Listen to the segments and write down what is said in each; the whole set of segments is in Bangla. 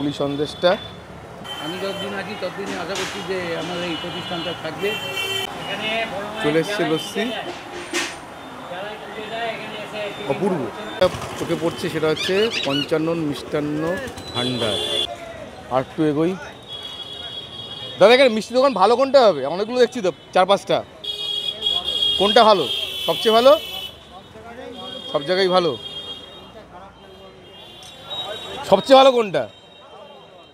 পুলি সন্দেশটা আমি যতদিন আছি ততদিনই আশা করছি যে আমাদের এই প্রতিষ্ঠানটা থাকবে। চলে এসছে লস্যি, অপূর্ব। চোখে পড়ছে সেটা হচ্ছে 55 মিষ্টান্ন ভাণ্ডার। আর একটু এগোই। দাদা এখানে মিষ্টি দোকান ভালো কোনটা হবে? অনেকগুলো দেখছি তো, 4-5টা। কোনটা ভালো? সবচেয়ে ভালো? সব জায়গায় ভালো। সবচেয়ে ভালো কোনটা?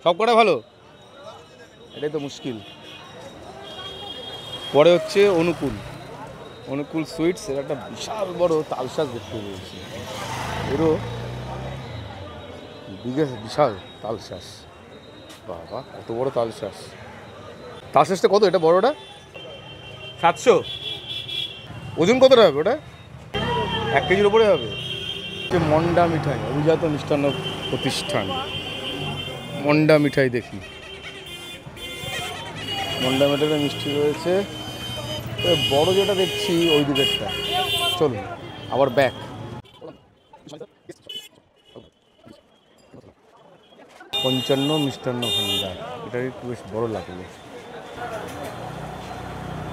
সব কটা ভালো? এটাই তো মুশকিল। পরে হচ্ছে অনুকূল সুইটস। এর একটা বিশাল বড় তালশাঁস দেখতে পেয়েছি। এরও বিশাল তালশাঁস। বাবা কত বড় তালশাঁস! তালশাঁসটা কত? এটা বড়টা 700। ওজন কতটা হবে ওটা? 1 কেজির উপরে হবে। মন্ডা মিঠাই, অভিজাত মিষ্টান্ন প্রতিষ্ঠান। মন্ডা মিঠাই দেখি। মন্ডা মিঠাইতে মিষ্টি রয়েছে। বড় যেটা দেখছি ওই দিকেরটা। চলুন আবার ব্যাক। 55 মিষ্টান্ন ভাণ্ডার, এটা একটু বেশ বড় লাগলো।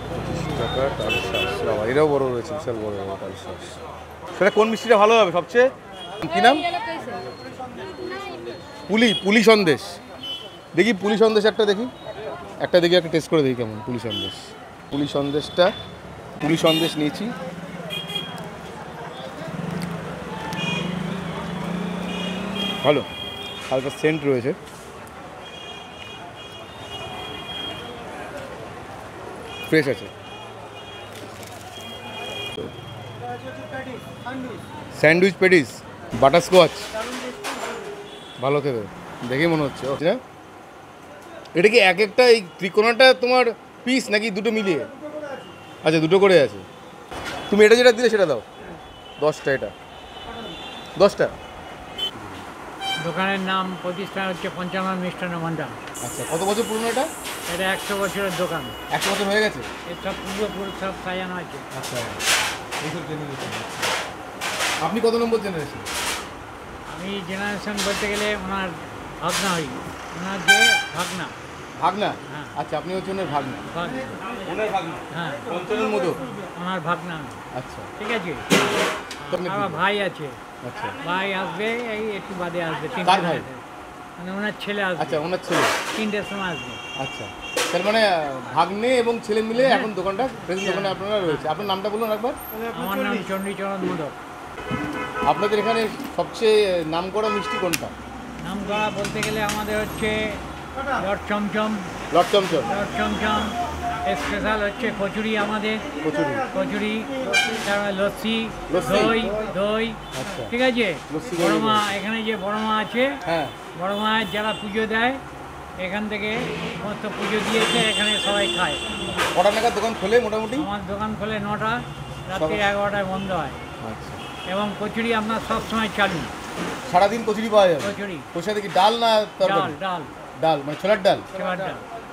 25 টাকা তালশাঁস। বাবা এটাও বড় রয়েছে, বিশাল বড় তালশাঁস। সেটা কোন মিষ্টিটা ভালো হবে সবচেয়ে? কি নাম? পুলি সন্দেশ। দেখি পুলি সন্দেশ একটা দেখি, একটা টেস্ট করে দেখি কেমন পুলি সন্দেশ। পুলি সন্দেশ নিয়েছি। ভালো, হালকা সেন্ট রয়েছে। ফ্রেশ আছে। স্যান্ডউইচ প্যাটিস, বাটারস্কচ, ভালো খেতে দেখে মনে হচ্ছে। না এটা কি এক একটা এই ত্রিকোণাটা তোমার পিস নাকি দুটো মিলিয়ে? আচ্ছা দুটো করে আছে। তুমি এটা যেটা দিলে সেটা দাও। 10টা, এটা 10টা। দোকানের নাম, প্রতিষ্ঠান হচ্ছে 55 মিষ্টান্ন ভাণ্ডার। আচ্ছা কত বছর পুরনো এটা? এটা 100 বছরের দোকান। 100 বছর হয়ে গেছে? এর সব পূর্বপুরুষ সব সাজানো আছে। আচ্ছা এইসব জেনারেশন। আপনি কত নম্বর জেনারেশন? আমি জেনারেশন বলতে গেলে ওনার ভাগনা হই। ওনার যে ভাগনা। হ্যাঁ। আচ্ছা আপনি হচ্ছেন ওনার ভাগনা। ওনার ভাগনা? হ্যাঁ। 55 মতো ওনার ভাগনা। আচ্ছা ঠিক আছে। আমার ভাই আছে। আচ্ছা ভাই আসবে, এই একটু বাদে আসবে। কার ভাই? মানে ওনার ছেলে আসবে। আচ্ছা ওনার ছেলে 3টের সময় আসবে। আচ্ছা তার মানে ভাগ্নে এবং ছেলে মিলে এখন দোকানটা প্রেজেন্ট দোকানে আপনারা রয়েছে। আপনার নামটা বলুন একবার। আমার নাম চণ্ডীচরণ মোদক। আপনাদের এখানে সবচেয়ে নামকরা মিষ্টি কোনটা? নামকরা বলতে গেলে আমাদের হচ্ছে লট চমচম। স্পেশাল হচ্ছে কচুরি আমাদের। কচুরি, তারপরে লস্যি, দই। আচ্ছা ঠিক আছে। বড় মা, এখানে যে বড় মা আছে, হ্যাঁ বড় মায়ের যারা পুজো দেয় এখান থেকে সমস্ত পুজো দিয়েছে, এখানে সবাই খায়। কটা নাগাদ দোকান খোলে মোটামুটি? আমার দোকান খোলে 9টা, রাত্রি 11টায় বন্ধ হয়। আচ্ছা এবং কচুরি আপনার সবসময় চালু। সারাদিন কচুরি পাওয়া যাবে? কচুরি। ওর সাথে কি ডাল না তরকারি? ডাল মানে ছোলার ডাল?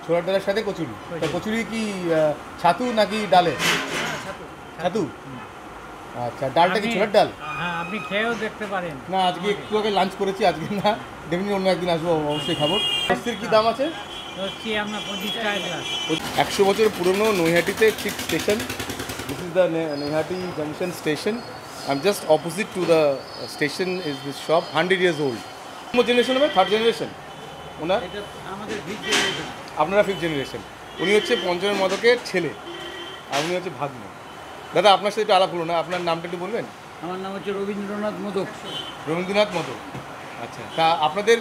ছোলার ডালের সাথে কচুরি। কচুরি কি ছাতু নাকি ডালে? ছাতু। আচ্ছা ডালটা কি ছোলার ডাল? হ্যাঁ আপনি খেয়েও দেখতে পারেন। না আজকে একটু আগে লাঞ্চ করেছি, আজকে না, ডেফিনেটলি অন্য একদিন আসবো, অবশ্যই খাবো। লস্যির কি দাম আছে? লস্যি আপনার 25 টাকা গ্লাস। 100 বছর পুরনো নৈহাটিতে ঠিক station. This is the Naihati Junction station. I'm just opposite to the station is this shop, 100 years old. কোন জেনারেশন হবে? 3rd জেনারেশন ওনার? এটা আমাদের 5th জেনারেশন। আপনারা 5th জেনারেশন। উনি হচ্ছে পঞ্চমের মদকের ছেলে আর উনি হচ্ছে ভাগ্নে। দাদা আপনার সাথে একটু আলাপ হলো না, আপনার নামটা একটু বলবেন? আমার নাম হচ্ছে রবীন্দ্রনাথ মোদক। রবীন্দ্রনাথ মোদক। আচ্ছা তা আপনাদের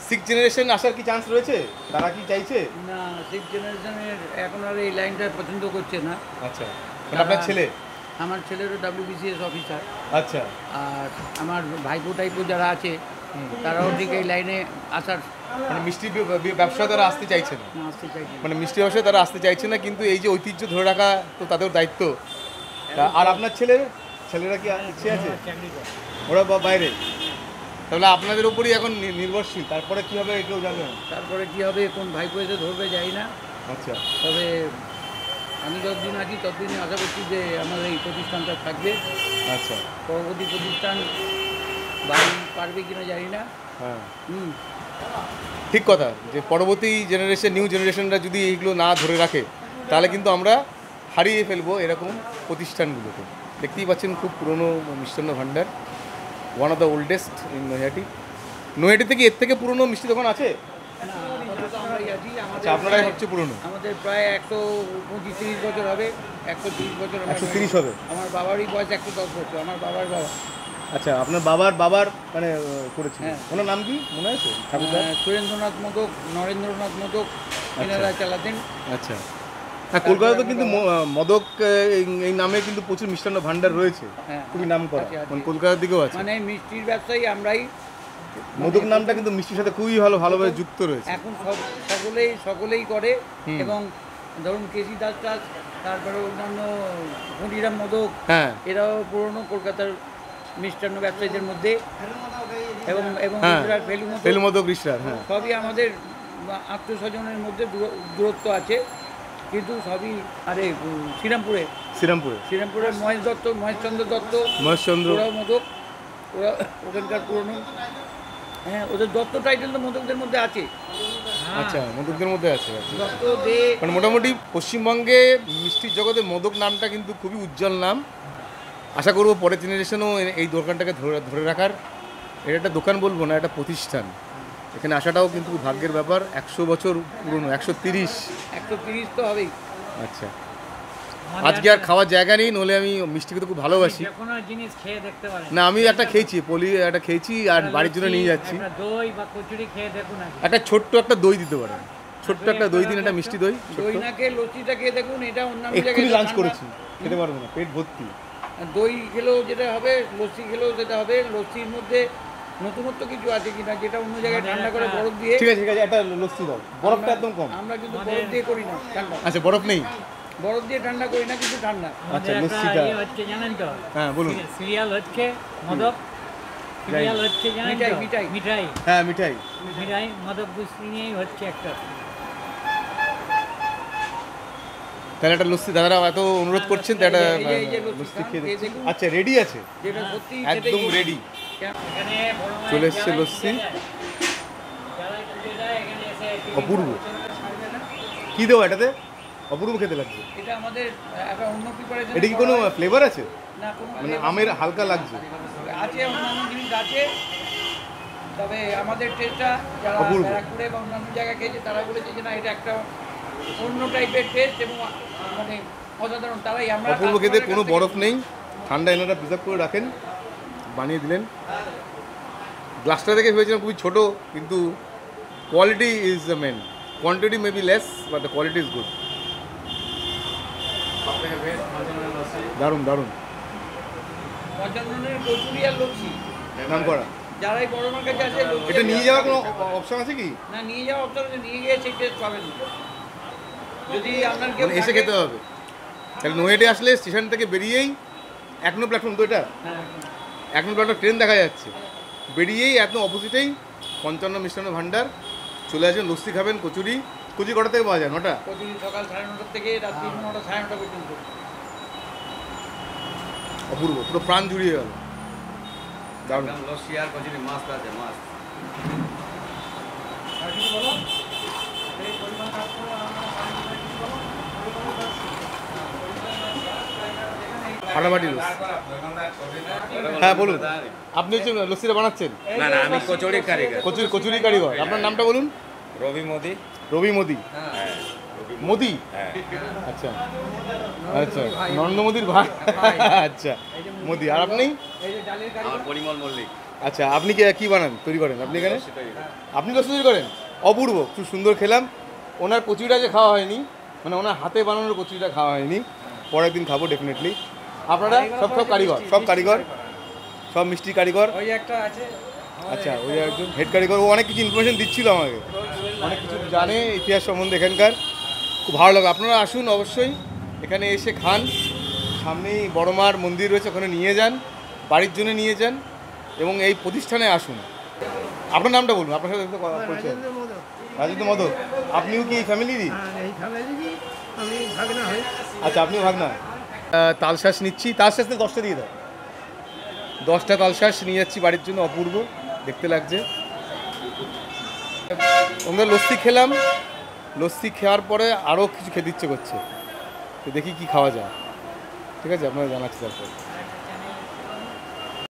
6th জেনারেশন আসার কি চান্স রয়েছে? তারা কি চাইছে? না 6th জেনারেশনের এখন আর এই লাইনটা পছন্দ করছে না। আচ্ছা মানে আপনার ছেলে? আমার ছেলেরও WBCS অফিসার। আচ্ছা আর আমার ভাইপো টাইপো যারা আছে তারাও ঠিক এই লাইনে আসার, মানে মিষ্টি ব্যবসায় তারা আসতে চাইছে না? মানে মিষ্টি ব্যবসায় তারা আসতে চাইছে না, কিন্তু এই যে ঐতিহ্য ধরে রাখা তো তাদের দায়িত্ব। আর আপনার ছেলেরা কি ইচ্ছে আছে? ওরা বাইরে? তাহলে আপনাদের উপরই এখন নির্ভরশীল। তারপরে কী হবে কেউ জানে না? তারপরে কী হবে কোন ভাইপো এসে ধরবে যাই না। আচ্ছা তবে আমি যতদিন আছি ততদিনই আশা করছি যে আমার এই প্রতিষ্ঠানটা থাকবে। আচ্ছা পরবর্তী প্রতিষ্ঠান বাড়ি পারবে কিনা জানি না। হ্যাঁ ঠিক কথা, যে পরবর্তী জেনারেশন, নিউ জেনারেশনরা যদি এইগুলো না ধরে রাখে তাহলে কিন্তু আমরা হারিয়ে ফেলবো এরকম প্রতিষ্ঠানগুলোকে। দেখতেই পাচ্ছেন খুব পুরনো মিষ্টান্ন ভাণ্ডার, one of the oldest in Naihati. নৈহাটিতে কি এর থেকে পুরনো মিষ্টি দোকান আছে? আচ্ছা, আপনারাই হচ্ছে পুরনো। আমাদের প্রায় 125-30 বছর হবে। 130 বছর। 130 হবে। আমার বাবারই বয়স 110 বছর, আমার বাবার বাবা। আচ্ছা, আপনার বাবার মানে করেছিলেন, ওনার নাম কি মনে আছে? সুরেন্দ্রনাথ মোদক, নরেন্দ্রনাথ মোদক এনারা চালাতেন। আচ্ছা, হ্যাঁ, কলকাতাতে কিন্তু মদক এই নামে কিন্তু প্রচুর মিষ্টান্ন ভাণ্ডার রয়েছে, খুবই নাম করা, মানে কলকাতার দিকেও আছে। মানে মিষ্টির ব্যবসায়ী আমরাই। মদক নামটা কিন্তু মিষ্টির সাথে খুবই ভালোভাবে যুক্ত রয়েছে। এখন সকলেই করে। এবং ধরুন কেসি দাস, তারপরে অন্যান্য হরিরাম মোদক, এরাও পুরনো কলকাতার মিষ্টান্ন ব্যবসায়ীদের মধ্যে। এবং ফেলু মোদক, রিশরার, সবই আমাদের আত্মস্বজনের মধ্যে দূরত্ব আছে, কিন্তু সবই শ্রীরামপুরে মহেশচন্দ্র দত্ত মোদক, ওরা ওখানকার পুরনো। হ্যাঁ, ওদের দত্ত টাইটেল তো মোদকদের মধ্যে আছে। আচ্ছা, মোদকদের মধ্যে আছে। দত্ত দে, মানে মোটামুটি পশ্চিমবঙ্গে মিষ্টির জগতে মোদক নামটা কিন্তু খুবই উজ্জ্বল নাম। আশা করবো পরের জেনারেশনও এই দোকানটাকে ধরে রাখার। এটা একটা দোকান বলবো না, এটা প্রতিষ্ঠান। এখানে আসাটাও কিন্তু ভাগ্যের ব্যাপার। 100 বছর পুরনো, 130 তো হবেই। আচ্ছা, আজকে আর খাওয়ার জায়গা নেই, নইলে আমি মিষ্টি খেতে খুব ভালোবাসি। কোনো জিনিস খেয়ে দেখতে পারেন। না, আমি একটা খেয়েছি, একটা খেয়েছি, আর বাড়ির জন্য নিয়ে যাচ্ছি। দই বা কচুরি খেয়ে দেখুন। একটা ছোট্ট একটা দই দিতে পারেন, ছোট্ট একটা দই দিন, একটা মিষ্টি দই। দই না খেয়ে লস্যিটা খেয়ে দেখুন, এটা অন্যান্য জায়গায় লাঞ্চ করেছি, খেতে পারবো না, পেট ভর্তি। দই খেলেও যেটা হবে, লস্যি খেলেও যেটা হবে, লস্যির মধ্যে নতুনত্ব কিছু আছে কিনা, যেটা অন্য জায়গায় ঠান্ডা করে বরফ দিয়ে। ঠিক আছে, একটা লস্যি দাও, বরফটা একদম কম। আমরা কিন্তু বরফ দিয়ে করি না ঠান্ডা। আচ্ছা, বরফ নেই, বরফ দিয়ে ঠান্ডা করি না, কিন্তু ঠান্ডা। আচ্ছা, লস্যিটা হচ্ছে জানেন তো? হ্যাঁ, বলুন। সিরিয়াল হচ্ছে মদক, সিরিয়াল হচ্ছে জানেন তো? মিঠাই। হ্যাঁ, মিঠাই মদক বুঝতে নিয়েই হচ্ছে একটা। তাহলে একটা লস্যি, দাদারা এত অনুরোধ করছেন, তো একটা লস্যি খেয়ে দেখুন। আচ্ছা, রেডি আছে, একদম রেডি, চলে এসছে লস্যি। অপূর্ব, কি দেবো এটাতে? অপূর্ব খেতে লাগছে। এটা আমাদের একটা অন্য প্রিপারেশন। এটা কি কোনো ফ্লেভার আছে? না, কোনো মানে আমের হালকা লাগছে। আছে, অন্যান্য জিনিস আছে, তবে আমাদের টেস্টটা যারা ব্যারাকপুরে বা অন্যান্য জায়গায় খেয়েছে তারা বলেছে যে না, এটা একটা অন্য টাইপের টেস্ট এবং মানে অসাধারণ। তারাই আমরা অপূর্ব খেতে কোনো বরফ নেই, ঠান্ডা এনারা প্রিজার্ভ করে রাখেন, বানিয়ে দিলেন। গ্লাসটা দেখে ভেবেছিলাম খুবই ছোট, কিন্তু quality is the main. Quantity may be less, but the quality is good. দারুণ দারুণ, পঞ্চান্নের কচুরি আর লস্যি নাম করা। যারাই বড় মার কাছে আছে, এটা নিয়ে যাওয়ার কোনো অপশন আছে কি? না, নিয়ে যাওয়ার অপশন আছে, নিয়ে গিয়ে সেই টেস্ট পাবেন যদি আপনার কেউ এসে খেতে হবে। তাহলে নৈহাটি আসলে স্টেশন থেকে বেরিয়েই 1 নম্বর প্ল্যাটফর্ম, তো এটা 1 নম্বর প্ল্যাটফর্ম ট্রেন দেখা যাচ্ছে, বেরিয়েই একদম অপোজিটেই 55 মিষ্টান্ন ভাণ্ডার। চলে আসেন, লস্যি খাবেন, কচুরি কটা থেকে পাওয়া যায়? 9টা। কচুরি সকাল 9:30 থেকে রাত্রি 9টা 9:30 পর্যন্ত। অপূর্ব, পুরো প্রাণ জুড়িয়ে গেল। দারুণ লস্যি আর কচুরি মাস্ত আছে, মাস্ত। ফাটাফাটি লস্যি। হ্যাঁ, বলুন, আপনি হচ্ছে লস্যিটা বানাচ্ছেন? না, আমি কচুরি কারিগর। কচুরি কারিগর। আপনার নামটা বলুন। রবি মোদি। মোদি? আচ্ছা আচ্ছা, নরেন্দ্র মোদির ভাই। আচ্ছা, মোদি। আর আপনি? পরিমল মল্লিক। আচ্ছা, আপনি কি বানান, তৈরি করেন আপনি এখানে? আপনি লস্যি তৈরি করেন? অপূর্ব, খুব সুন্দর খেলাম। ওনার কচুরিটা যে খাওয়া হয়নি, মানে ওনার হাতে বানানোর কচুরিটা খাওয়া হয়নি, পরের দিন খাবো ডেফিনেটলি। আপনারা সব কারিগর, সব মিষ্টি কারিগর। ওই একটা আছে। আচ্ছা, ওই একজন হেড কারিগর, ও অনেক কিছু ইনফরমেশন দিচ্ছিল আমাকে, অনেক কিছু জানে ইতিহাস সম্বন্ধে এখানকার। খুব ভালো লাগে। আপনারা আসুন অবশ্যই, এখানে এসে খান। সামনেই বড় মার মন্দির রয়েছে, ওখানে নিয়ে যান, বাড়ির জন্য নিয়ে যান, এবং এই প্রতিষ্ঠানে আসুন। আপনার নামটা বলুন, আপনার সাথে পরিচয়। রাজেন্দ্র মোদক। আপনিও কি এই ফ্যামিলিরই? আচ্ছা, আপনিও ভাগনা। তালশাঁস নিচ্ছি, তালশাঁস 10টা দিয়ে দাও। 10টা তালশাঁস নিয়ে যাচ্ছি বাড়ির জন্য। অপূর্ব দেখতে লাগছে। আমাদের লস্যি খেলাম, লস্যি খাওয়ার পরে আরও কিছু খেতে ইচ্ছে করছে, তো দেখি কি খাওয়া যায়। ঠিক আছে, আপনারা জানাচ্ছি তারপর।